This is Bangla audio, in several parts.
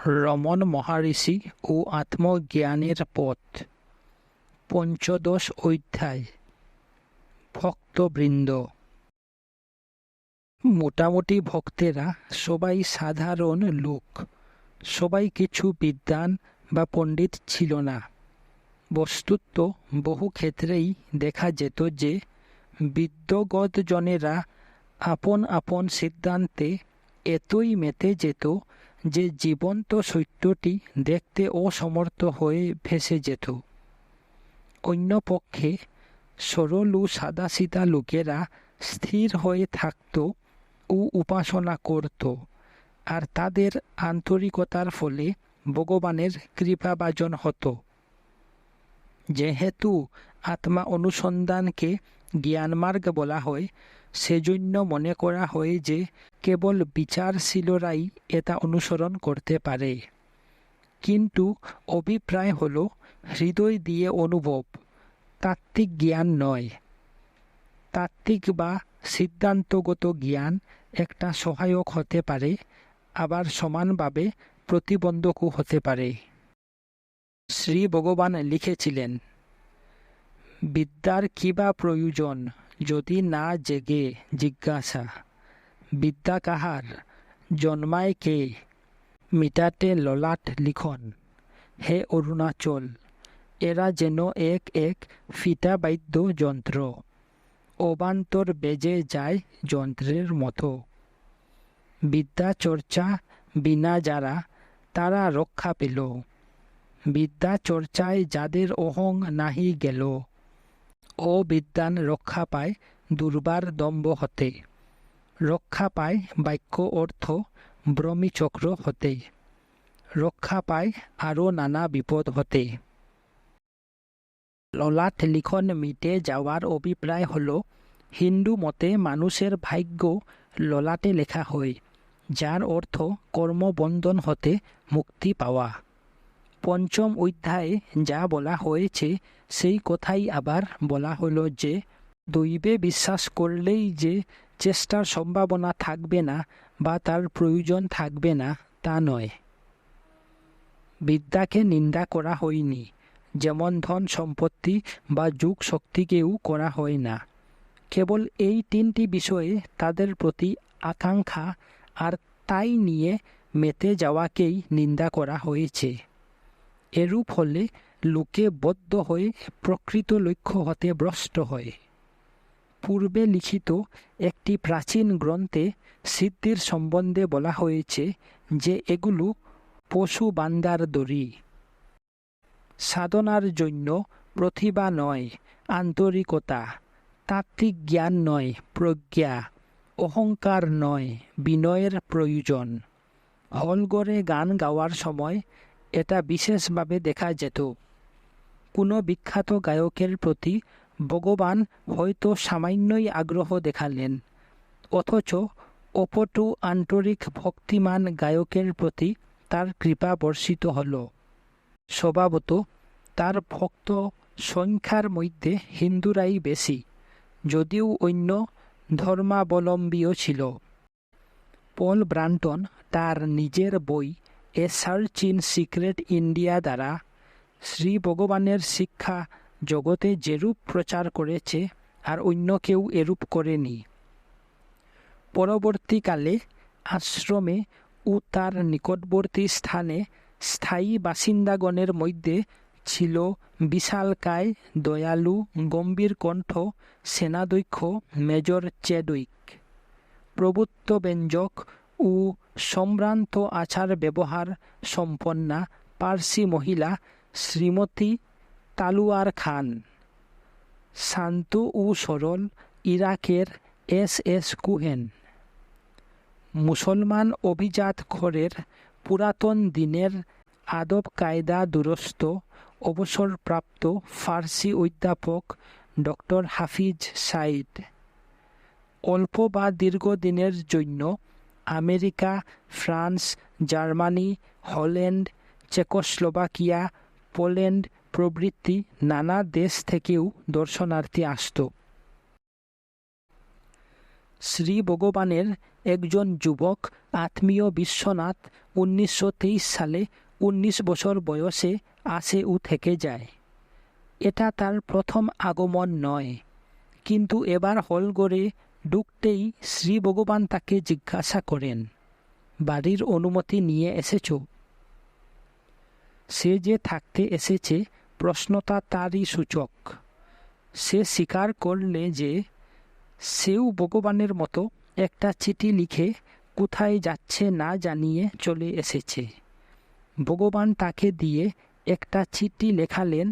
রমণ মহারিষি ও আত্মজ্ঞানের পথ। পঞ্চদশ অধ্যায়। ভক্তবৃন্দ। মোটামুটি ভক্তেরা সবাই সাধারণ লোক, সবাই কিছু বিদ্বান বা পণ্ডিত ছিল না। বস্তুত বহু ক্ষেত্রেই দেখা যেত যে বিদ্বজ্জনেরা আপন আপন সিদ্ধান্তে এতই মেতে যেত যে জীবন্ত সত্যটি দেখতে অসমর্থ হয়ে ভেসে যেত। অন্যপক্ষে সরল ও সাদাসিধা লোকেরা স্থির হয়ে থাকত ও উপাসনা করত, আর তাদের আন্তরিকতার ফলে ভগবানের কৃপাভাজন হতো। যেহেতু আত্মা অনুসন্ধানকে জ্ঞানমার্গ বলা হয়, সেজন্য মনে করা হয় যে কেবল বিচারশীলরাই এটা অনুসরণ করতে পারে। কিন্তু অভিপ্রায় হল হৃদয় দিয়ে অনুভব, তাত্ত্বিক জ্ঞান নয়। তাত্ত্বিক বা সিদ্ধান্তগত জ্ঞান একটা সহায়ক হতে পারে, আবার সমানভাবে প্রতিবন্ধকও হতে পারে। শ্রী ভগবান লিখেছিলেন, বিদ্যার কি বা প্রয়োজন যদি না জেগে জিজ্ঞাসা, বিদ্যা কাহার, জন্মায় কে, মিটাতে ললাট লিখন। হে অরুণাচল, এরা যেন এক এক ফিতা বাদ্য যন্ত্র, অবান্তর বেজে যায় যন্ত্রের মতো। বিদ্যা চর্চা বিনা যারা, তারা রক্ষা পেল। বিদ্যা চর্চায় যাদের অহং নাহি গেল, অবিদ্বান রক্ষা পায় দুর্বার দম্ভ হতে, রক্ষা পায় বাক্য অর্থ ব্রহ্মীচক্র হতে, রক্ষা পায় আরও নানা বিপদ হতে। ললাট লিখন মিটে যাওয়ার অভিপ্রায় হল, হিন্দু মতে মানুষের ভাগ্য ললাটে লেখা হয়, যার অর্থ কর্মবন্ধন হতে মুক্তি পাওয়া। পঞ্চম অধ্যায়ে যা বলা হয়েছে সেই কথাই আবার বলা হলো যে দৈবে বিশ্বাস করলেই যে চেষ্টার সম্ভাবনা থাকবে না বা তার প্রয়োজন থাকবে না, তা নয়। বিদ্যাকে নিন্দা করা হয়নি, যেমন ধন সম্পত্তি বা যুগ শক্তিকেও করা হয় না। কেবল এই তিনটি বিষয়ে তাদের প্রতি আকাঙ্ক্ষা আর তাই নিয়ে মেতে যাওয়াকেই নিন্দা করা হয়েছে। এরূপ হলে লোকে বদ্ধ হয়ে প্রকৃত লক্ষ্য হতে ভ্রষ্ট হয়। পূর্বে লিখিত একটি প্রাচীন গ্রন্থে সিদ্ধির সম্বন্ধে বলা হয়েছে যে এগুলো পশু বান্দার দড়ি। সাধনার জন্য প্রতিভা নয়, আন্তরিকতা, তাত্ত্বিক জ্ঞান নয়, প্রজ্ঞা, অহংকার নয়, বিনয়ের প্রয়োজন। হলঘরে গান গাওয়ার সময় এটা বিশেষভাবে দেখা যেত। কোনো বিখ্যাত গায়কের প্রতি ভগবান হয়তো সামান্যই আগ্রহ দেখালেন, অথচ অপটু আন্তরিক ভক্তিমান গায়কের প্রতি তার কৃপা বর্ষিত হল। স্বভাবত তার ভক্ত সংখ্যার মধ্যে হিন্দুরাই বেশি, যদিও অন্য ধর্মাবলম্বীও ছিল। পল ব্রান্টন তার নিজের বই এ সার্চ ইন সিক্রেট ইন্ডিয়া দ্বারা শ্রী ভগবানের শিক্ষা জগতে যেরূপ প্রচার করেছে আর অন্য কেউ এরূপ করেনি। পরবর্তীকালে আশ্রমে ও তার নিকটবর্তী স্থানে স্থায়ী বাসিন্দাগণের মধ্যে ছিল বিশালকায়, দয়ালু, গম্ভীর কণ্ঠ সেনাধ্যক্ষ মেজর চ্যাডউইক, প্রভুত্বব্যঞ্জক ও সম্ভ্রান্ত আচার ব্যবহার সম্পন্না পার্সি মহিলা শ্রীমতী তালুয়ার খান, শান্ত ও সরল ইরাকের এস কুহেন, মুসলমান অভিজাত ঘরের পুরাতন দিনের আদব কায়দা দুরস্ত অবসরপ্রাপ্ত ফার্সি অধ্যাপক ডক্টর হাফিজ সাইদ, অল্প বা দীর্ঘদিনের জন্য America, France, Germany, Holland, Czechoslovakia, Poland প্রভৃতি নানা দেশ থেকেও দর্শনার্থী আসত। শ্রী ভগবানের একজন যুবক আত্মীয় বিশ্বনাথ 1923 সালে 19 বছর বয়সে আসে ও থেকে যায়। এটা তার প্রথম আগমন নয়, কিন্তু এবার হলঘরে ঢুকতেই শ্রী ভগবান তাকে জিজ্ঞাসা করেন, বাড়ির অনুমতি নিয়ে এসেছ? সে যে থাকতে এসেছে প্রশ্নটা তারই সূচক। সে স্বীকার করলে যে সেও ভগবানের মতো একটা চিঠি লিখে কোথায় যাচ্ছে না জানিয়ে চলে এসেছে। ভগবান তাকে দিয়ে একটা চিঠি লেখালেন।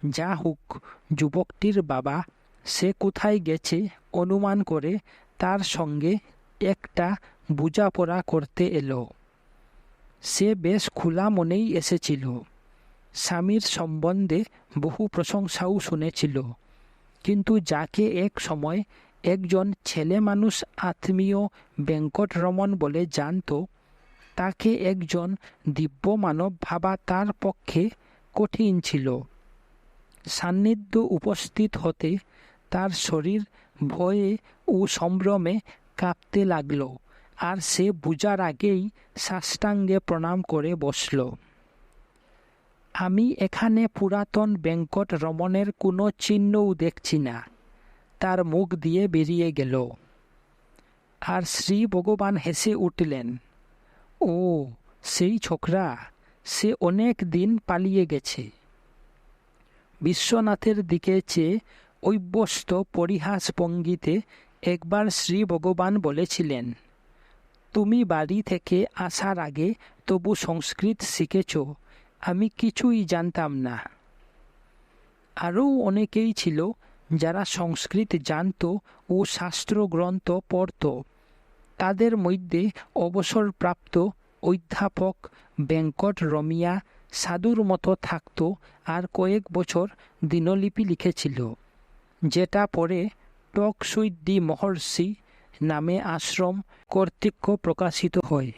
যা হোক, যুবকটির বাবা সে কোথায় গেছে অনুমান করে তার সঙ্গে একটা বোঝাপড়া করতে এলো। সে বেশ খোলা মনেই এসেছিল। স্বামীর সম্বন্ধে বহু প্রশংসাও শুনেছিল, কিন্তু যাকে এক সময় একজন ছেলে মানুষ আত্মীয় বেঙ্কটরমণ বলে জানত, তাকে একজন দিব্য মানব ভাবা তার পক্ষে কঠিন ছিল। সান্নিধ্য উপস্থিত হতে তার শরীর ভয়ে ও সম্ভ্রমে কাঁপতে লাগল, আর সে বুঝার আগেই সাষ্টাঙ্গে প্রণাম করে বসল। আমি এখানে পুরাতন বেঙ্কটরমণের কোনো চিহ্নও দেখছি না, তার মুখ দিয়ে বেরিয়ে গেল। আর শ্রী ভগবান হেসে উঠলেন, ও সেই ছোকরা, সে অনেক দিন পালিয়ে গেছে। বিশ্বনাথের দিকে চেয়ে অভ্যস্ত পরিহাস ভঙ্গিতে একবার শ্রী ভগবান বলেছিলেন, তুমি বাড়ি থেকে আসার আগে তবু সংস্কৃত শিখেছ, আমি কিছুই জানতাম না। আরও অনেকেই ছিল যারা সংস্কৃত জানত ও শাস্ত্রগ্রন্থ পড়ত। তাদের মধ্যে অবসরপ্রাপ্ত অধ্যাপক বেঙ্কটরমিয়া সাধুর মতো থাকত আর কয়েক বছর দিনলিপি লিখেছিল, যেটা পরে টকসুইড্ডি মহর্ষি নামে আশ্রম কর্তৃক প্রকাশিত হয়।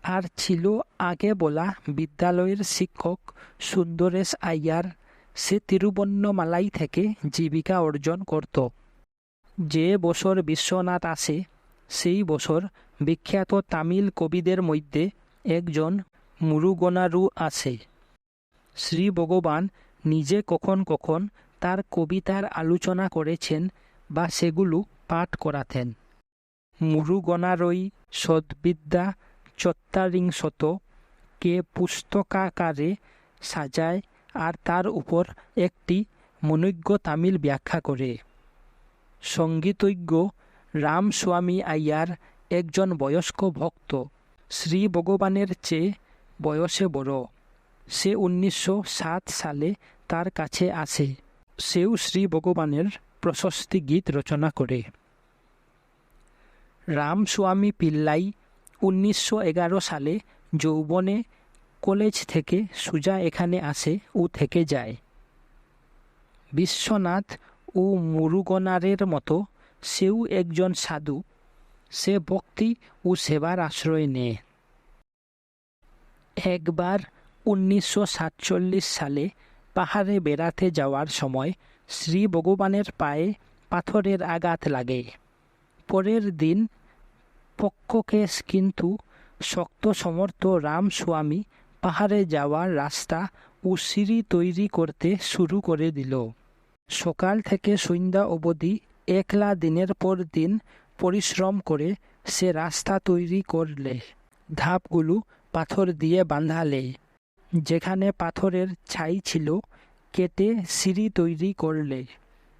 আর ছিল আগে বলা বিদ্যালয়ের শিক্ষক সুন্দরেশ আইয়ার। সে তিরুবন্নমালাই থেকে জীবিকা অর্জন করত। যে বছর বিশ্বনাথ আসে সেই বছর বিখ্যাত তামিল কবিদের মধ্যে একজন মুরুগনারু আসে। শ্রী ভগবান নিজে কখন কখন তার কবিতার আলোচনা করেছেন বা সেগুলো পাঠ করাতেন। মুরুগনারই সদ্বিদ্যা চত্বারিংশত কে পুস্তকাকারে সাজায় আর তার উপর একটি মনোজ্ঞ তামিল ব্যাখ্যা করে। সঙ্গীতজ্ঞ রামস্বামী আইয়ার একজন বয়স্ক ভক্ত, শ্রী ভগবানের চেয়ে বয়সে বড়। সে 1907 সালে তার কাছে আসে। সেও শ্রী ভগবানের প্রশস্তি গীত রচনা করে। রামস্বামী পিল্লাই 1911 সালে যৌবনে কলেজ থেকে সোজা এখানে আসে ও থেকে যায়। বিশ্বনাথ ও মুরুগনারের মতো সেও একজন সাধু। সে ভক্তি ও সেবার আশ্রয় নেয়। একবার 1947 সালে পাহাড়ে বেড়াতে যাওয়ার সময় শ্রী ভগবানের পায়ে পাথরের আঘাত লাগে। পরের দিন পক্ষকেশ, কিন্তু শক্ত সমর্থ রামস্বামী পাহাড়ে যাওয়ার রাস্তা ও সিঁড়ি তৈরি করতে শুরু করে দিল। সকাল থেকে সন্ধ্যা অবধি একলা দিনের পর দিন পরিশ্রম করে সে রাস্তা তৈরি করলে, ধাপগুলো পাথর দিয়ে বাঁধালে, যেখানে পাথরের ছাই ছিল কেটে সিঁড়ি তৈরি করলে,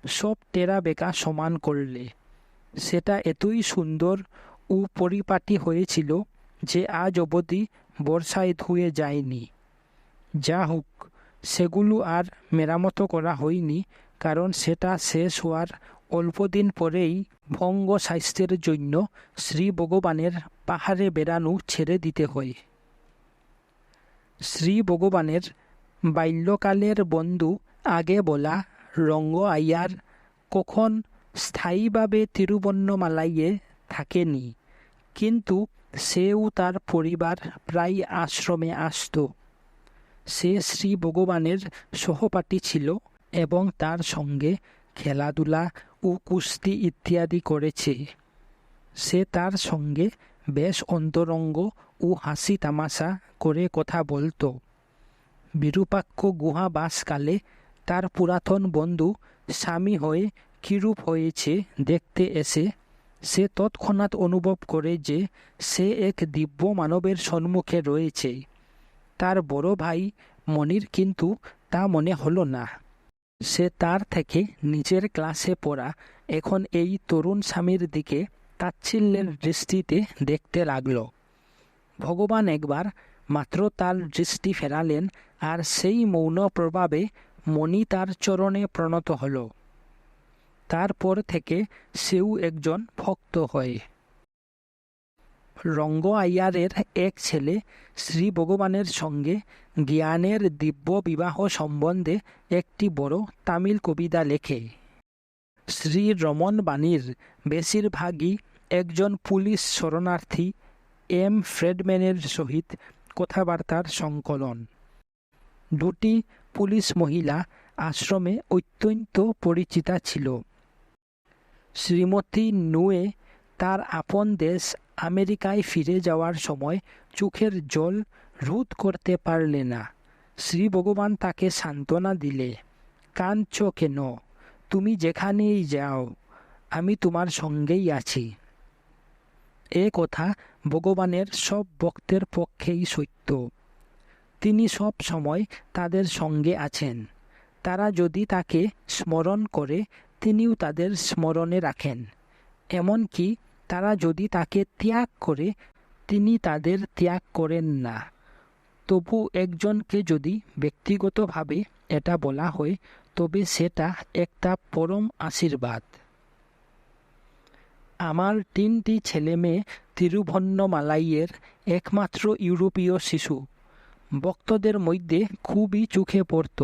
সব টেরা বেঁকা সমান করলে। সেটা এতই সুন্দর ও পরিপাটি হয়েছিল যে আজ অবধি বর্ষায় ধুয়ে যায়নি। যা হোক, সেগুলো আর মেরামত করা হয়নি, কারণ সেটা শেষ হওয়ার অল্পদিন পরেই ভঙ্গ স্বাস্থ্যের জন্য শ্রী ভগবানের পাহাড়ে বেড়ানো ছেড়ে দিতে হয়। শ্রী ভগবানের বাল্যকালের বন্ধু আগে বলা রঙ্গ আইয়ার কখন স্থায়ীভাবে তিরুবন্নমালাইয়ে থাকেনি, কিন্তু সেও তার পরিবার প্রায় আশ্রমে আসত। সে শ্রী ভগবানের সহপাঠী ছিল এবং তার সঙ্গে খেলাধুলা ও ও কুস্তি ইত্যাদি করেছে। সে তার সঙ্গে বেশ অন্তরঙ্গ ও হাসি তামাশা করে কথা বলতো। বিরূপাক্ষ গুহাবাসকালে তার পুরাতন বন্ধু স্বামী হয়ে কিরূপ হয়েছে দেখতে এসে সে তৎক্ষণাৎ অনুভব করে যে সে এক দিব্য মানবের সম্মুখে রয়েছে। তার বড় ভাই মনির কিন্তু তা মনে হলো না। সে তার থেকে নিজের ক্লাসে পড়া এখন এই তরুণ স্বামীর দিকে তাচ্ছিল্যের দৃষ্টিতে দেখতে লাগল। ভগবান একবার মাত্র তার দৃষ্টি ফেরালেন, আর সেই মৌন প্রভাবে মণি তার চরণে প্রণত হল। তারপর থেকে সেও একজন ভক্ত হয়। রঙ্গ আইয়ারের এক ছেলে শ্রী ভগবানের সঙ্গে জ্ঞানের দিব্য বিবাহ সম্বন্ধে একটি বড় তামিল কবিতা লেখে। শ্রী রমন বাণীর বেশিরভাগই একজন পুলিশ শরণার্থী এম ফ্রেডম্যানের সহিত কথাবার্তার সংকলন। দুটি পুলিশ মহিলা আশ্রমে অত্যন্ত পরিচিতা ছিল। শ্রীমতী নুয়ে তার আপন দেশ আমেরিকায় ফিরে যাওয়ার সময় চোখের জল রোধ করতে পারলে না। শ্রী ভগবান তাকে সান্ত্বনা দিলে, কাঁদছ কেন? তুমি যেখানেই যাও আমি তোমার সঙ্গেই আছি। এ কথা ভগবানের সব ভক্তের পক্ষেই সত্য। তিনি সব সময় তাদের সঙ্গে আছেন। তারা যদি তাকে স্মরণ করে তিনিও তাদের স্মরণে রাখেন। এমনকি তারা যদি তাকে ত্যাগ করে তিনি তাদের ত্যাগ করেন না। তবু একজনকে যদি ব্যক্তিগতভাবে এটা বলা হয় তবে সেটা একটা পরম আশীর্বাদ। আমার 3টি ছেলেমেয়ে তিরুভন্নমালাইয়ের একমাত্র ইউরোপীয় শিশু। ভক্তদের মধ্যে খুবই চোখে পড়ত।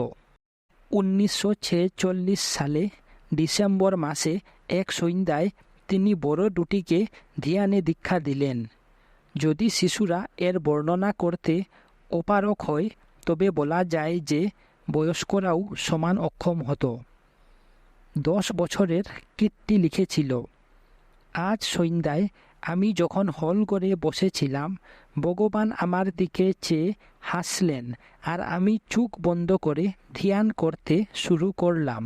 1946 সালে ডিসেম্বর মাসে এক সন্ধ্যায় তিনি বড় দুটিকে ধ্যানে দীক্ষা দিলেন। যদি শিশুরা এর বর্ণনা করতে অপারগ হয় তবে বলা যায় যে বয়স্করাও সমান অক্ষম হতো। 10 বছরের কীর্তি লিখেছিল, আজ সন্ধ্যায় আমি যখন হল করে বসেছিলাম ভগবান আমার দিকে চেয়ে হাসলেন আর আমি চোখ বন্ধ করে ধ্যান করতে শুরু করলাম।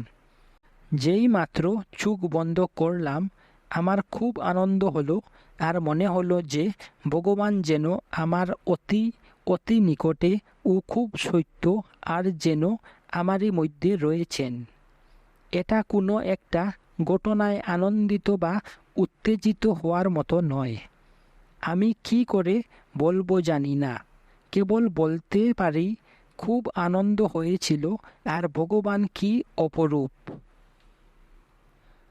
যেই মাত্র চোখ বন্ধ করলাম আমার খুব আনন্দ হলো আর মনে হলো যে ভগবান যেন আমার অতি অতি নিকটে ও খুব সত্য আর যেন আমারই মধ্যে রয়েছেন। এটা কোনো একটা ঘটনায় আনন্দিত বা উত্তেজিত হওয়ার মতো নয়। আমি কি করে বলবো জানি না, কেবল বলতে পারি খুব আনন্দ হয়েছিল আর ভগবান কি অপরূপ।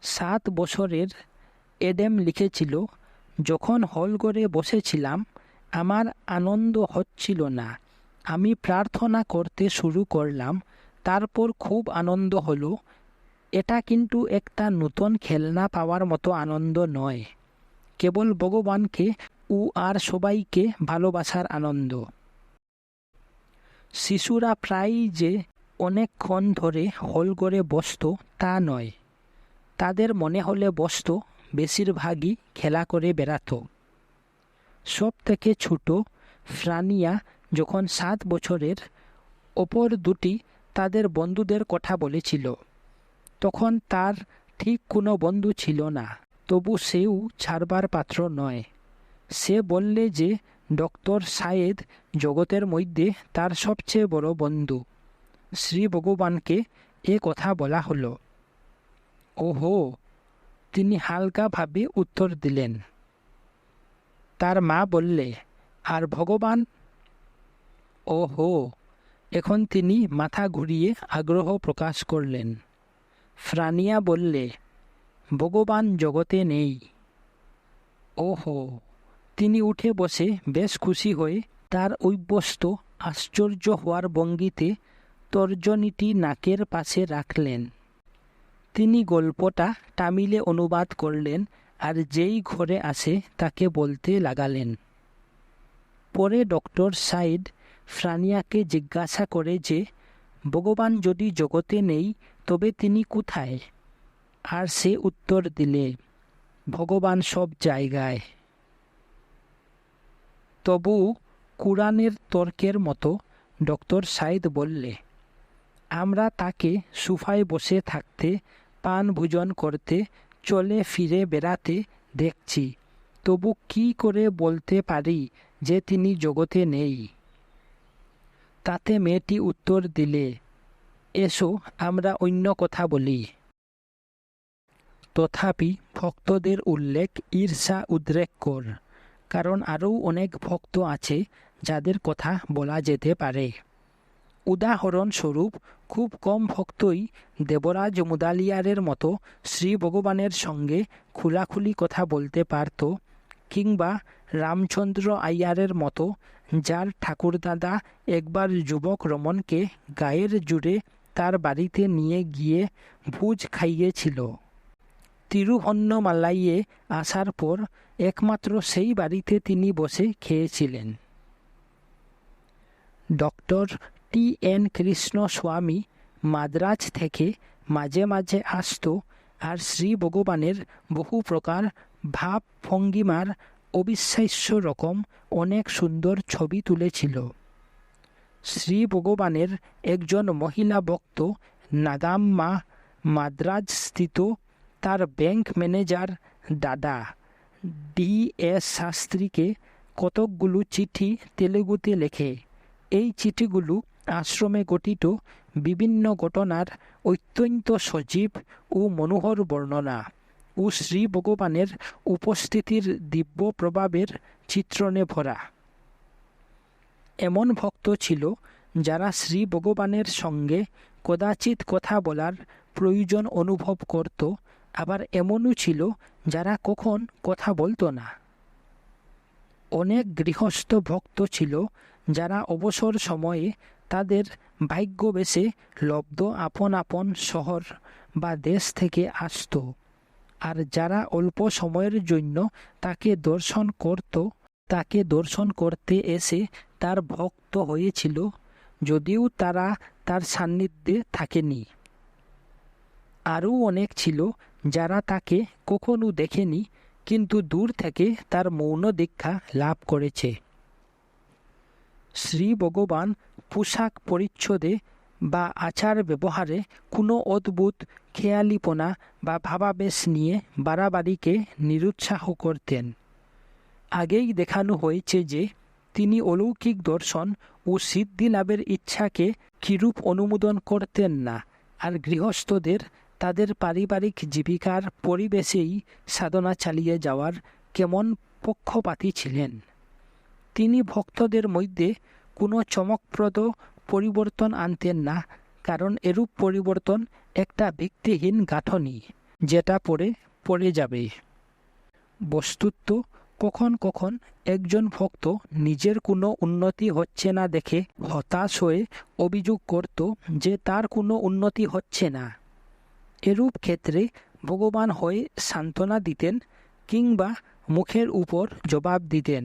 7 বছরের এডেম লিখেছিল, যখন হল করে বসেছিলাম আমার আনন্দ হচ্ছিল না। আমি প্রার্থনা করতে শুরু করলাম, তারপর খুব আনন্দ হলো। এটা কিন্তু একটা নতুন খেলনা পাওয়ার মতো আনন্দ নয়, কেবল ভগবানকে ও আর সবাইকে ভালোবাসার আনন্দ। শিশুরা প্রায়ই যে অনেকক্ষণ ধরে হল করে বসত তা নয়। তাদের মনে হলে বসত, বেশিরভাগই খেলা করে বেড়াত। সব থেকে ছোট ফ্রানিয়া যখন 7 বছরের, অপর দুটি তাদের বন্ধুদের কথা বলেছিল। তখন তার ঠিক কোনো বন্ধু ছিল না, তবু সেও ছাড়বার পাত্র নয়। সে বললে যে ডক্টর সায়েদ জগতের মধ্যে তার সবচেয়ে বড় বন্ধু। শ্রী ভগবানকে এ কথা বলা হলো। ওহো, তিনি হালকাভাবে উত্তর দিলেন। তার মা বললে, আর ভগবান? ওহো, এখন তিনি মাথা ঘুরিয়ে আগ্রহ প্রকাশ করলেন। ফ্রানিয়া বললে, ভগবান জগতে নেই। ওহো, তিনি উঠে বসে বেশ খুশি হয়ে তার অভ্যস্ত আশ্চর্য হওয়ার ভঙ্গিতে তর্জনীটি নাকের পাশে রাখলেন। তিনি গল্পটা তামিলে অনুবাদ করলেন আর যেই ঘরে আসে তাকে বলতে লাগালেন। পরে ডক্টর সাইদ ফ্রানিয়াকে জিজ্ঞাসা করে যে ভগবান যদি জগতে নেই তবে তিনি কোথায়? আর সে উত্তর দিলে, ভগবান সব জায়গায়। তবু কুরআনের তর্কের মতো ডক্টর সাইদ বললে, আমরা তাকে সোফায় বসে থাকতে, পান ভোজন করতে, চলে ফিরে বেড়াতে দেখছি, তবু কি করে বলতে পারি যে তিনি জগতে নেই? তাতে মেয়েটি উত্তর দিলে, এসো আমরা অন্য কথা বলি। তথাপি ভক্তদের উল্লেখ ঈর্ষা উদ্রেককর, কারণ আরও অনেক ভক্ত আছে যাদের কথা বলা যেতে পারে। উদাহরণস্বরূপ খুব কম ভক্তই দেবরাজ মুদালিয়ারের মতো শ্রী ভগবানের সঙ্গে খোলাখুলি কথা বলতে পারত, কিংবা রামচন্দ্র আইয়ারের মতো, যার ঠাকুরদাদা একবার যুবক রমনকে গায়ের জোরে তার বাড়িতে নিয়ে গিয়ে ভোজ খাইয়েছিল। তিরুহন্নমালাইয়ে আসার পর একমাত্র সেই বাড়িতে তিনি বসে খেয়েছিলেন। Doctor TN. কৃষ্ণস্বামী মাদ্রাজ থেকে মাঝে মাঝে আসত আর শ্রী ভগবানের বহু প্রকার ভাব ভঙ্গিমার অবিশ্বাস্য রকম অনেক সুন্দর ছবি তুলেছিল। শ্রী ভগবানের একজন মহিলা ভক্ত নাগাম্মা মাদ্রাজ স্থিত তার ব্যাংক ম্যানেজার দাদা ডি.এস. শাস্ত্রীকে কতকগুলো চিঠি তেলুগুতে লেখে। এই চিঠিগুলো আশ্রমে ঘটিত বিভিন্ন ঘটনার অত্যন্ত সজীব ও মনোহর বর্ণনা ও শ্রী ভগবানের উপস্থিতির দিব্য প্রভাবের চিত্রণে ভরা। এমন ভক্ত ছিল যারা শ্রী ভগবানের সঙ্গে কদাচিৎ কথা বলার প্রয়োজন অনুভব করত, আবার এমনও ছিল যারা কখন কথা বলতো না। অনেক গৃহস্থ ভক্ত ছিল যারা অবসর সময়ে তাদের ভাগ্যবেশে লব্ধ আপন আপন শহর বা দেশ থেকে আসত, আর যারা অল্প সময়ের জন্য তাকে দর্শন করতে এসে তার ভক্ত হয়েছিল, যদিও তারা তার সান্নিধ্যে থাকেনি। আরও অনেক ছিল যারা তাকে কখনো দেখেনি, কিন্তু দূর থেকে তার মৌন দীক্ষা লাভ করেছে। শ্রী ভগবান পোশাক পরিচ্ছদে বা আচার ব্যবহারে কোনো অদ্ভুত খেয়ালিপনা বা ভাবাবেশ নিয়ে বাড়াবাড়িকে নিরুৎসাহ করতেন। আগেই দেখানো হয়েছে যে তিনি অলৌকিক দর্শন ও সিদ্ধি লাভের ইচ্ছাকে কিরূপ অনুমোদন করতেন না, আর গৃহস্থদের তাদের পারিবারিক জীবিকার পরিবেশেই সাধনা চালিয়ে যাওয়ার কেমন পক্ষপাতী ছিলেন। তিনি ভক্তদের মধ্যে কোনো চমকপ্রদ পরিবর্তন আনতেন না, কারণ এরূপ পরিবর্তন একটা ভিত্তিহীন গাঁথনি, যেটা পড়ে যাবে। বস্তুত কখন কখন একজন ভক্ত নিজের কোনো উন্নতি হচ্ছে না দেখে হতাশ হয়ে অভিযোগ করত যে তার কোনো উন্নতি হচ্ছে না। এরূপ ক্ষেত্রে ভগবান হয় সান্ত্বনা দিতেন, কিংবা মুখের উপর জবাব দিতেন,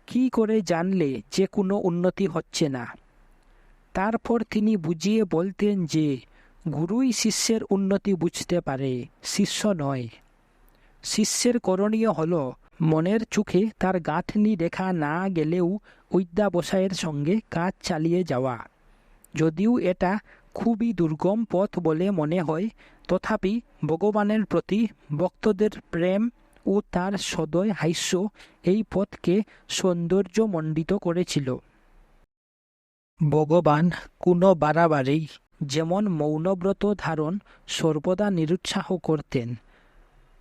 কি করে জানলে যে কোনো উন্নতি হচ্ছে না? তারপর তিনি বুঝিয়ে বলতেন যে গুরুই শিষ্যের উন্নতি বুঝতে পারে, শিষ্য নয়। শিষ্যের করণীয় হল মনের চোখে তার গাঁথনি দেখা না গেলেও অধ্যবসায়ের সঙ্গে কাজ চালিয়ে যাওয়া। যদিও এটা খুবই দুর্গম পথ বলে মনে হয়, তথাপি ভগবানের প্রতি ভক্তদের প্রেম ও তার সদয় হাস্য এই পথকে সৌন্দর্যমণ্ডিত করেছিল। ভগবান কোনো বাড়াবাড়ি, যেমন মৌনব্রত ধারণ, সর্বদা নিরুৎসাহ করতেন।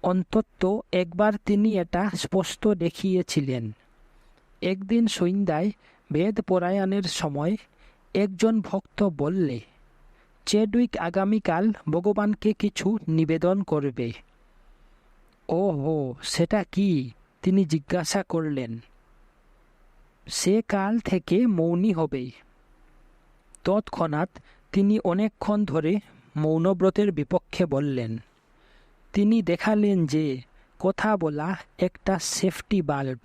অন্তত একবার তিনি এটা স্পষ্ট দেখিয়েছিলেন। একদিন সন্ধ্যায় বেদ পরায়ণের সময় একজন ভক্ত বললে, চেডউইক আগামীকাল ভগবানকে কিছু নিবেদন করবে। ও হো, সেটা কি? তিনি জিজ্ঞাসা করলেন। সে কাল থেকে মৌনী হবে। তৎক্ষণাৎ তিনি অনেকক্ষণ ধরে মৌনব্রতের বিপক্ষে বললেন। তিনি দেখালেন যে কথা বলা একটা সেফটি বাল্ব,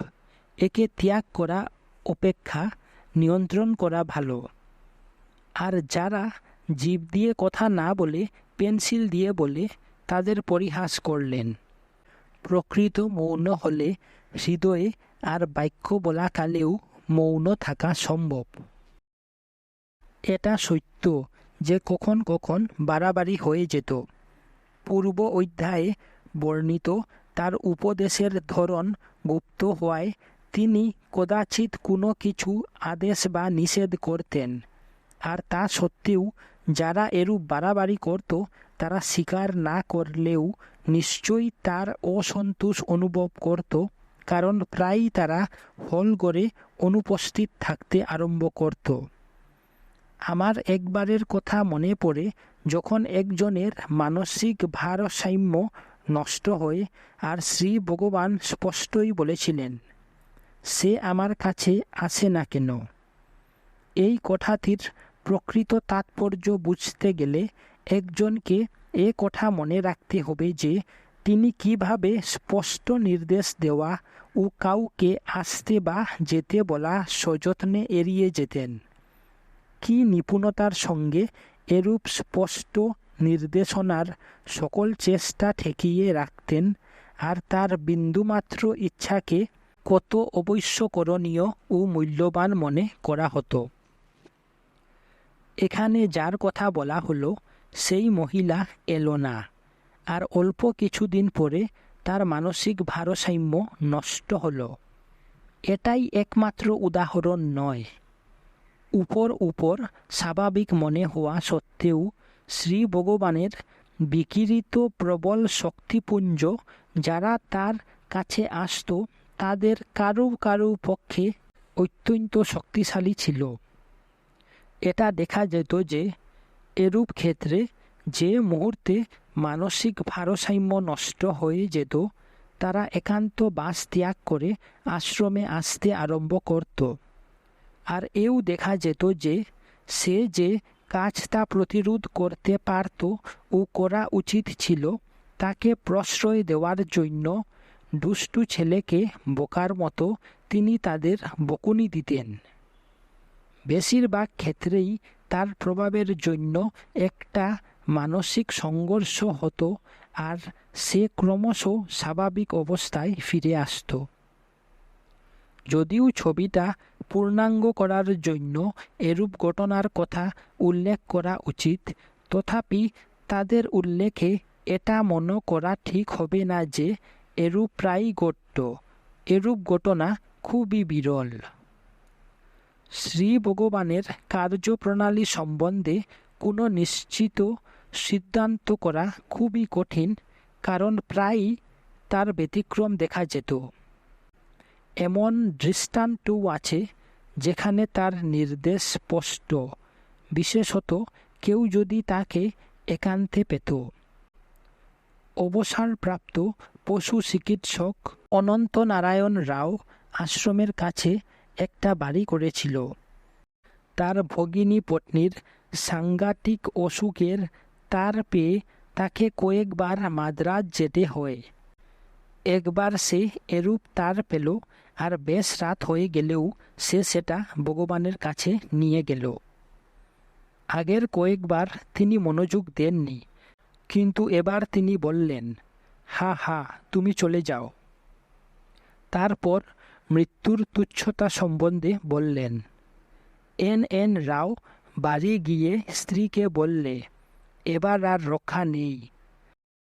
একে ত্যাগ করা অপেক্ষা নিয়ন্ত্রণ করা ভালো। আর যারা জিভ দিয়ে কথা না বলে পেন্সিল দিয়ে বলে, তাদের পরিহাস করলেন। প্রকৃত মৌন হলে হৃদয়ে আর বাক্য বলাকালেও মৌন থাকা সম্ভব। এটা সত্য যে কখন কখন বাড়াবাড়ি হয়ে যেত। পূর্ব অধ্যায়ে বর্ণিত তার উপদেশের ধরন গুপ্ত হওয়ায় তিনি কদাচিৎ কোনো কিছু আদেশ বা নিষেধ করতেন, আর তা সত্ত্বেও যারা এরূপ বাড়াবাড়ি করত তারা স্বীকার না করলেও নিশ্চয়ই তার অসন্তোষ অনুভব করত, কারণ প্রায়ই তারা হলঘরে অনুপস্থিত থাকতে আরম্ভ করত। আমার একবারের কথা মনে পড়ে, যখন একজনের মানসিক ভারসাম্য নষ্ট হয়, আর শ্রী ভগবান স্পষ্টই বলেছিলেন, সে আমার কাছে আসে না কেন। এই কথাটির প্রকৃত তাৎপর্য বুঝতে গেলে একজনকে এ কথা মনে রাখতে হবে যে তিনি কিভাবে স্পষ্ট নির্দেশ দেওয়া ও কাউকে আসতে বা যেতে বলা সযত্নে এড়িয়ে যেতেন। কি নিপুণতার সঙ্গে এরূপ স্পষ্ট নির্দেশনার সকল চেষ্টা ঠেকিয়ে রাখতেন, আর তার বিন্দুমাত্র ইচ্ছাকে কত অবশ্যকরণীয় ও মূল্যবান মনে করা হতো। এখানে যার কথা বলা হলো সেই মহিলা এলো না, আর অল্প কিছুদিন পরে তার মানসিক ভারসাম্য নষ্ট হলো। এটাই একমাত্র উদাহরণ নয়। উপর স্বাভাবিক মনে হওয়া সত্ত্বেও শ্রী ভগবানের বিকিরিত প্রবল শক্তিপুঞ্জ যারা তার কাছে আসত তাদের কারো পক্ষে অত্যন্ত শক্তিশালী ছিল। এটা দেখা যেত যে এরূপ ক্ষেত্রে যে মুহূর্তে মানসিক ভারসাম্য নষ্ট হয়ে যেত, তারা একান্ত বাস ত্যাগ করে আশ্রমে আসতে আরম্ভ করত। আর এও দেখা যেত যে সে যে কাজটা প্রতিরোধ করতে পারত ও করা উচিত ছিল, তাকে প্রশ্রয় দেওয়ার জন্য দুষ্টু ছেলেকে বোকার মতো তিনি তাদের বকুনি দিতেন। বেশিরভাগ ক্ষেত্রেই তার প্রভাবের জন্য একটা মানসিক সংঘর্ষ হতো, আর সে ক্রমশ স্বাভাবিক অবস্থায় ফিরে আসত। যদিও ছবিটা পূর্ণাঙ্গ করার জন্য এরূপ ঘটনার কথা উল্লেখ করা উচিত, তথাপি তাদের উল্লেখে এটা মনে করা ঠিক হবে না যে এরূপ প্রায়ই ঘটত। এরূপ ঘটনা খুবই বিরল। শ্রী ভগবানের কার্যপ্রণালী সম্বন্ধে কোনো নিশ্চিত সিদ্ধান্ত করা খুবই কঠিন, কারণ প্রায়ই তার ব্যতিক্রম দেখা যেত। এমন দৃষ্টান্তও আছে যেখানে তার নির্দেশ স্পষ্ট, বিশেষত কেউ যদি তাকে একান্তে পেত। অবসরপ্রাপ্ত পশু চিকিৎসক অনন্ত নারায়ণ রাও আশ্রমের কাছে একটা বাড়ি করেছিল। তার ভগিনী পত্নীর সাংঘাতিক অসুখের তার পেয়ে তাকে কয়েকবার মাদ্রাজ যেতে হয়। একবার সে এরূপ তার পেল, আর বেশ রাত হয়ে গেলেও সে সেটা ভগবানের কাছে নিয়ে গেল। আগের কয়েকবার তিনি মনোযোগ দেননি, কিন্তু এবার তিনি বললেন, হা তুমি চলে যাও। তারপর মৃত্যুর তুচ্ছতা সম্বন্ধে বললেন। এন রাও বাড়ি গিয়ে স্ত্রীকে বললে, এবার আর রক্ষা নেই।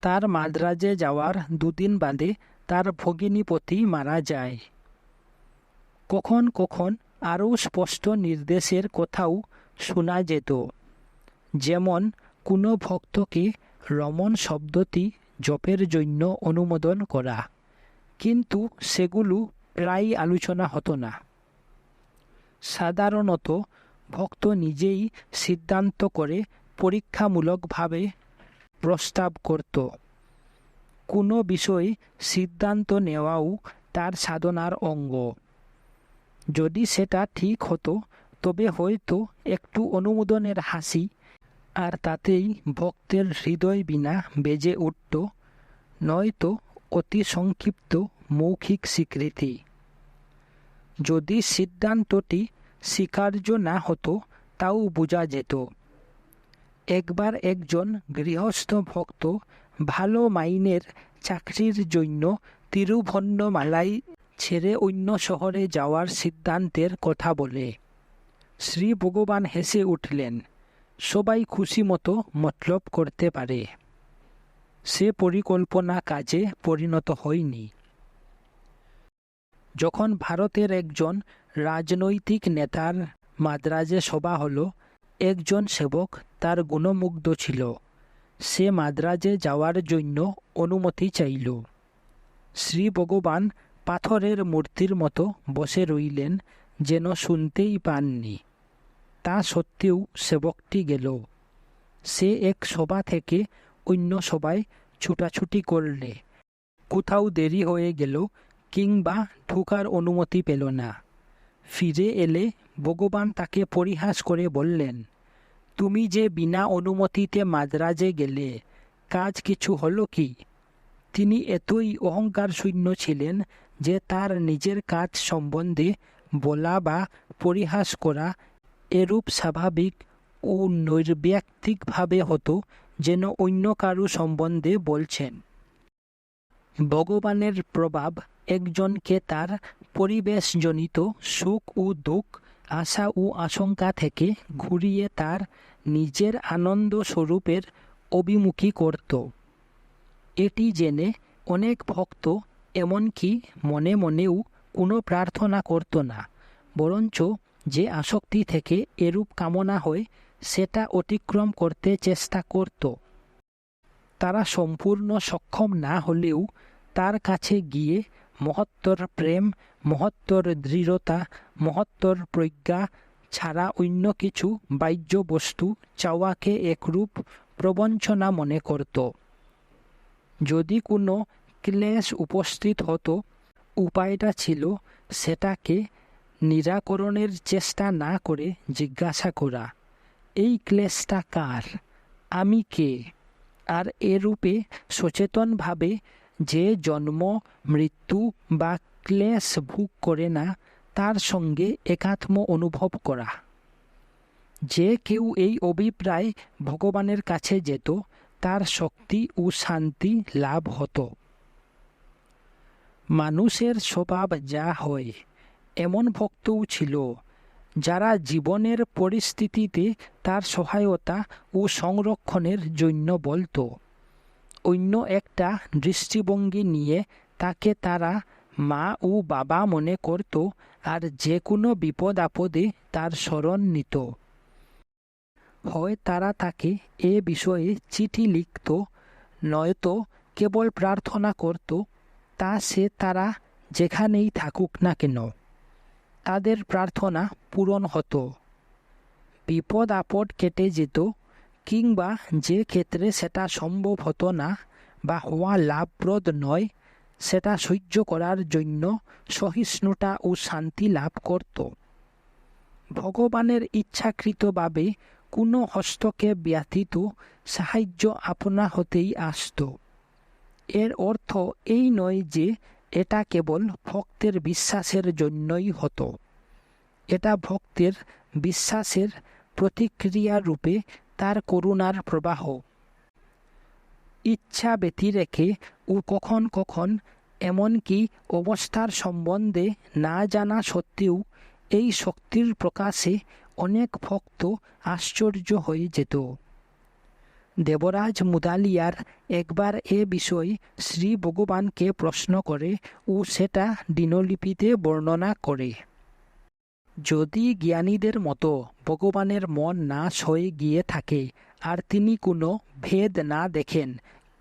তার মাদ্রাজে যাওয়ার 2 দিন বাদে তার ভগিনীপতি মারা যায়। কখন কখন আরও স্পষ্ট নির্দেশের কথাও শোনা যেত, যেমন কোনো ভক্তকে রমণ শব্দটি জপের জন্য অনুমোদন করা, কিন্তু সেগুলো প্রায়ই আলোচনা হতো না। সাধারণত ভক্ত নিজেই সিদ্ধান্ত করে পরীক্ষামূলকভাবে প্রস্তাব করত। কোনো বিষয়ে সিদ্ধান্ত নেওয়াও তার সাধনার অঙ্গ। যদি সেটা ঠিক হতো তবে হয়তো একটু অনুমোদনের হাসি, আর তাতেই ভক্তের হৃদয় বীণা বেজে উঠত, নয়তো অতি সংক্ষিপ্ত মৌখিক স্বীকৃতি। যদি সিদ্ধান্তটি স্বীকার্য না হতো তাও বোঝা যেত। একবার একজন গৃহস্থ ভক্ত ভালো মাইনের চাকরির জন্য তিরুভন্নমালাই ছেড়ে অন্য শহরে যাওয়ার সিদ্ধান্তের কথা বলে। শ্রী ভগবান হেসে উঠলেন, সবাই খুশি মতো মতলব করতে পারে। সে পরিকল্পনা কাজে পরিণত হয়নি। যখন ভারতের একজন রাজনৈতিক নেতার মাদ্রাজে সভা হলো, একজন সেবক তার গুণমুগ্ধ ছিল। সে মাদ্রাজে যাওয়ার জন্য অনুমতি চাইল। শ্রী ভগবান পাথরের মূর্তির মতো বসে রইলেন, যেন শুনতেই পাননি। তা সত্ত্বেও সেবকটি গেল। সে এক সভা থেকে অন্য সভায় ছুটাছুটি করলে, কোথাও দেরি হয়ে গেল কিংবা ঢোকার অনুমতি পেল না। ফিরে এলে ভগবান তাকে পরিহাস করে বললেন, তুমি যে বিনা অনুমতিতে মাদ্রাজে গেলে, কাজ কিছু হলো কি? তিনি এতই অহংকার শূন্য ছিলেন যে তার নিজের কাজ সম্বন্ধে বলা বা পরিহাস করা এরূপ স্বাভাবিক ও নৈর্ব্যক্তিকভাবে হতো, যেন অন্য কারো সম্বন্ধে বলছেন। ভগবানের প্রভাব একজনকে তার পরিবেশজনিত সুখ ও দুঃখ, আশা ও আশঙ্কা থেকে ঘুরিয়ে তার নিজের আনন্দ স্বরূপের অভিমুখী করত। এটি জেনে অনেক ভক্ত এমনকি মনে মনেও কোনো প্রার্থনা করত না, বরঞ্চ যে আসক্তি থেকে এরূপ কামনা হয় সেটা অতিক্রম করতে চেষ্টা করত। তারা সম্পূর্ণ সক্ষম না হলেও তার কাছে গিয়ে মহত্তর প্রেম, মহত্তর দৃঢ়তা, মহত্তর প্রজ্ঞা ছাড়া অন্য কিছু বাহ্য বস্তু চাওয়াকে একরূপ প্রবঞ্চনা মনে করত। যদি কোনো ক্লেশ উপস্থিত হতো, উপায়টা ছিল সেটাকে নিরাকরণের চেষ্টা না করে জিজ্ঞাসা করা, এই ক্লেশটা কার, আমি কে? আর এরূপে সচেতনভাবে যে জন্ম, মৃত্যু বা ক্লেশ ভোগ করে না, তার সঙ্গে একাত্ম অনুভব করা। যে কেউ এই অভিপ্রায় ভগবানের কাছে যেত, তার শক্তি ও শান্তি লাভ হতো। মানুষের স্বভাব যা হয়, এমন ভক্তও ছিল, যারা জীবনের পরিস্থিতিতে তার সহায়তা ও সংরক্ষণের জন্য বলতো। অন্য একটা দৃষ্টিভঙ্গি নিয়ে তাকে তারা মা ও বাবা মনে করত, আর যে কোনো বিপদ আপদে তার শরণ নিত। হয় তারা তাকে এ বিষয়ে চিঠি লিখত, নয়তো কেবল প্রার্থনা করত, তা সে তারা যেখানেই থাকুক না কেন, তাদের প্রার্থনা পূরণ হতো। বিপদ আপদ কেটে যেত, কিংবা যে ক্ষেত্রে সেটা সম্ভব হতো না বা হওয়া লাভপ্রদ নয়, সেটা সহ্য করার জন্য সহিষ্ণুতা ও শান্তি লাভ করত। ভগবানের ইচ্ছাকৃতভাবে কোনো হস্তক্ষেপ ব্যতীত সাহায্য আপনা হতেই আসত। এর অর্থ এই নয় যে এটা কেবল ভক্তের বিশ্বাসের জন্যই হতো। এটা ভক্তের বিশ্বাসের প্রতিক্রিয়া রূপে তার করুণার প্রবাহ। ইচ্ছা ব্যতিরেকে ও কখন কখন এমনকি অবস্থার সম্বন্ধে না জানা সত্ত্বেও এই শক্তির প্রকাশে অনেক ভক্ত আশ্চর্য হয়ে যেত। দেবরাজ মুদালিয়ার একবার এ বিষয়ে শ্রী ভগবানকে প্রশ্ন করে ও সেটা দিনলিপিতে বর্ণনা করে। যদি জ্ঞানীদের মতো ভগবানের মন নাশ হয়ে গিয়ে থাকে আর তিনি কোনো ভেদ না দেখেন,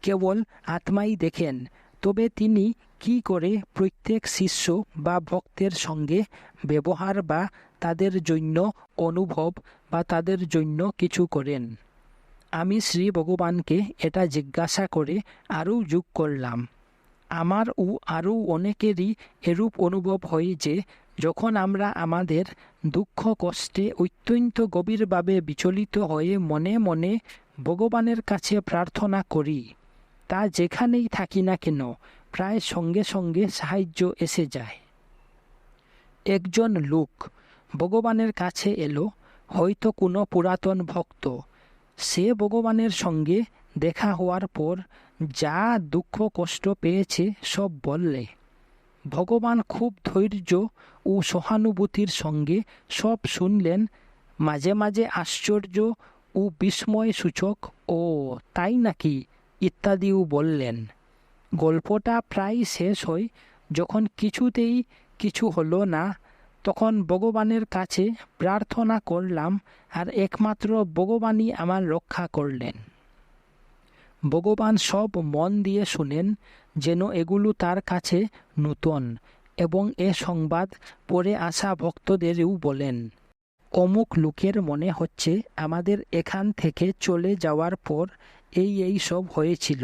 কেবল আত্মাই দেখেন, তবে তিনি কি করে প্রত্যেক শিষ্য বা ভক্তের সঙ্গে ব্যবহার বা তাদের জন্য অনুভব বা তাদের জন্য কিছু করেন? আমি শ্রী ভগবানকে এটা জিজ্ঞাসা করে আরও যোগ করলাম, আমার ও আরও অনেকেরই এরূপ অনুভব হয় যে যখন আমরা আমাদের দুঃখ কষ্টে অত্যন্ত গভীরভাবে বিচলিত হয়ে মনে মনে ভগবানের কাছে প্রার্থনা করি, তা যেখানেই থাকি না কেন প্রায় সঙ্গে সঙ্গে সাহায্য এসে যায়। একজন লোক ভগবানের কাছে এলো, হয়তো কোনো পুরাতন ভক্ত। সে ভগবানের সঙ্গে দেখা হওয়ার পর যা দুঃখ কষ্ট পেয়েছে সব বললে। ভগবান খুব ধৈর্য ও সহানুভূতির সঙ্গে সব শুনলেন, মাঝে মাঝে আশ্চর্য ও বিস্ময় সূচক ও তাই নাকি ইত্যাদিও বললেন। গল্পটা প্রায় শেষ হয়। যখন কিছুতেই কিছু হলো না, তখন ভগবানের কাছে প্রার্থনা করলাম, আর একমাত্র ভগবানই আমার রক্ষা করলেন। ভগবান সব মন দিয়ে শুনেন, যেন এগুলো তার কাছে নূতন, এবং এ সংবাদ পরে আসা ভক্তদেরও বলেন। অমুক লোকের মনে হচ্ছে আমাদের এখান থেকে চলে যাওয়ার পর এই সব হয়েছিল।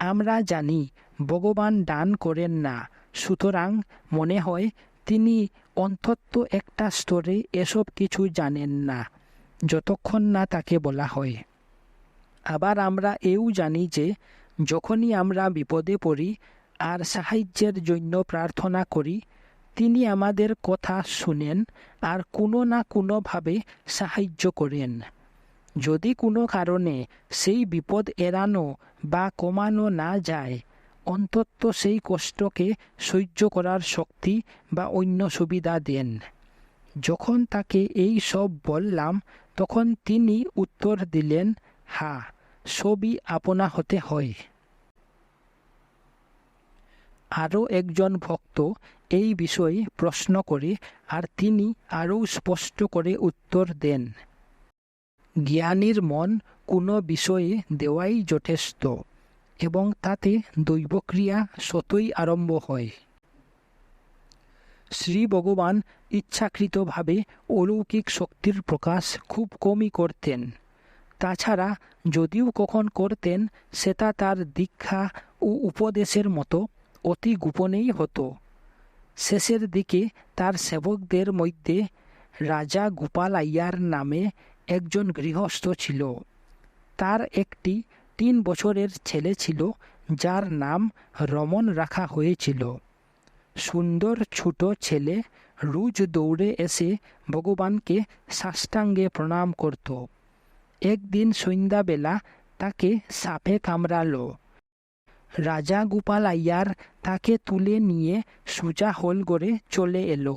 আমরা জানি ভগবান দান করেন না, সুতরাং মনে হয় তিনি অন্তত একটা স্তরে এসব কিছু জানেন না, যতক্ষণ না তাকে বলা হয়। আবার আমরা এও জানি যে যখনই আমরা বিপদে পড়ি আর সাহায্যের জন্য প্রার্থনা করি, তিনি আমাদের কথা শুনেন আর কোনো না কোনোভাবে সাহায্য করেন। যদি কোনো কারণে সেই বিপদ এড়ানো বা কমানো না যায়, অন্তত সেই কষ্টকে সহ্য করার শক্তি বা অন্য সুবিধা দেন। যখন তাকে এই সব বললাম, তখন তিনি উত্তর দিলেন, হ্যাঁ, সবই আপনা হতে হয়। আরও একজন ভক্ত এই বিষয়ে প্রশ্ন করে, আর তিনি আরও স্পষ্ট করে উত্তর দেন, জ্ঞানীর মন কোনো বিষয়ে দেওয়াই যথেষ্ট, এবং তাতে দৈবক্রিয়া স্বতই আরম্ভ হয়। শ্রী ভগবান ইচ্ছাকৃতভাবে অলৌকিক শক্তির প্রকাশ খুব কমই করতেন। তাছাড়া যদিও কখন করতেন, সেটা তার দীক্ষা ও উপদেশের মতো অতি গোপনেই হতো। শেষের দিকে তার সেবকদের মধ্যে রাজা গোপাল আইয়ার নামে একজন গৃহস্থ ছিল। তার একটি 3 বছরের ছেলে ছিল, যার নাম রমন রাখা হয়েছিল। সুন্দর ছোট ছেলে রোজ দৌড়ে এসে ভগবানকে সাষ্টাঙ্গে প্রণাম করত। একদিন সন্ধ্যাবেলা তাকে সাপে কামড়ালো। রাজা গোপাল আইয়ার তাকে তুলে নিয়ে সোজা হলঘরে চলে এলো।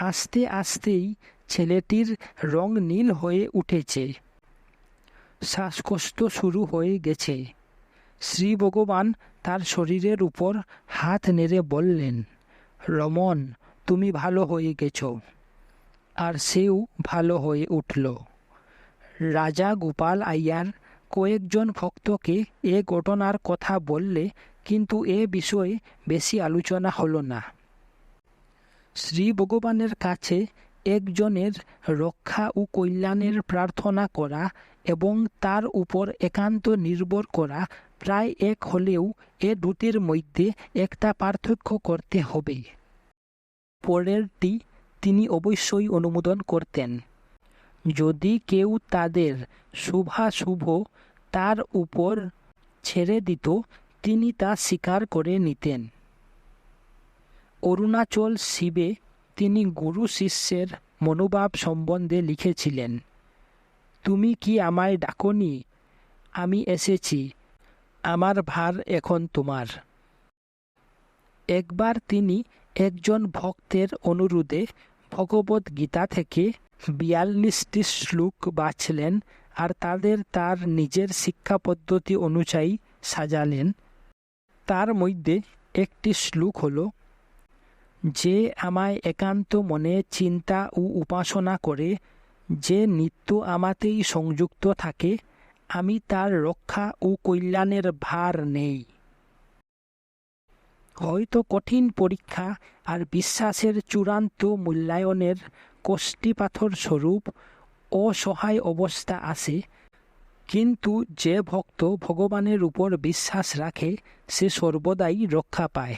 আস্তে আস্তেই ছেলেটির রং নীল হয়ে উঠেছে, শ্বাসকষ্ট শুরু হয়ে গেছে। শ্রী ভগবান তার শরীরের উপর হাত নেড়ে বললেন, রমন, তুমি ভালো হয়ে গেছ। আর সেও ভালো হয়ে উঠল। রাজা গোপাল আইয়ার কয়েকজন ভক্তকে এ ঘটনার কথা বললে, কিন্তু এ বিষয়ে বেশি আলোচনা হলো না। শ্রী ভগবানের কাছে একজনের রক্ষা ও কল্যাণের প্রার্থনা করা এবং তার উপর একান্ত নির্ভর করা প্রায় এক হলেও এ দুটির মধ্যে একটা পার্থক্য করতে হবে। পরেরটি তিনি অবশ্যই অনুমোদন করতেন। যদি কেউ তাদের শুভাশুভ তার উপর ছেড়ে দিত, তিনি তা স্বীকার করে নিতেন। অরুণাচল শিবে তিনি গুরু শিষ্যের মনোভাব সম্বন্ধে লিখেছিলেন, তুমি কি আমায় ডাকনি? আমি এসেছি, আমার ভার এখন তোমার। একবার তিনি একজন ভক্তের অনুরোধে ভগবদ্ গীতা থেকে 42টি শ্লোক বাছলেন আর তাদের তার নিজের শিক্ষা পদ্ধতি অনুযায়ী সাজালেন। তার মধ্যে একটি শ্লোক হল, যে আমায় একান্ত মনে চিন্তা ও উপাসনা করে, যে নিত্য আমাতেই সংযুক্ত থাকে, আমি তার রক্ষা ও কল্যাণের ভার নেই। হয়তো কঠিন পরীক্ষা আর বিশ্বাসের চূড়ান্ত মূল্যায়নের কষ্টিপাথর স্বরূপ অসহায় অবস্থা আসে, কিন্তু যে ভক্ত ভগবানের উপর বিশ্বাস রাখে, সে সর্বদাই রক্ষা পায়।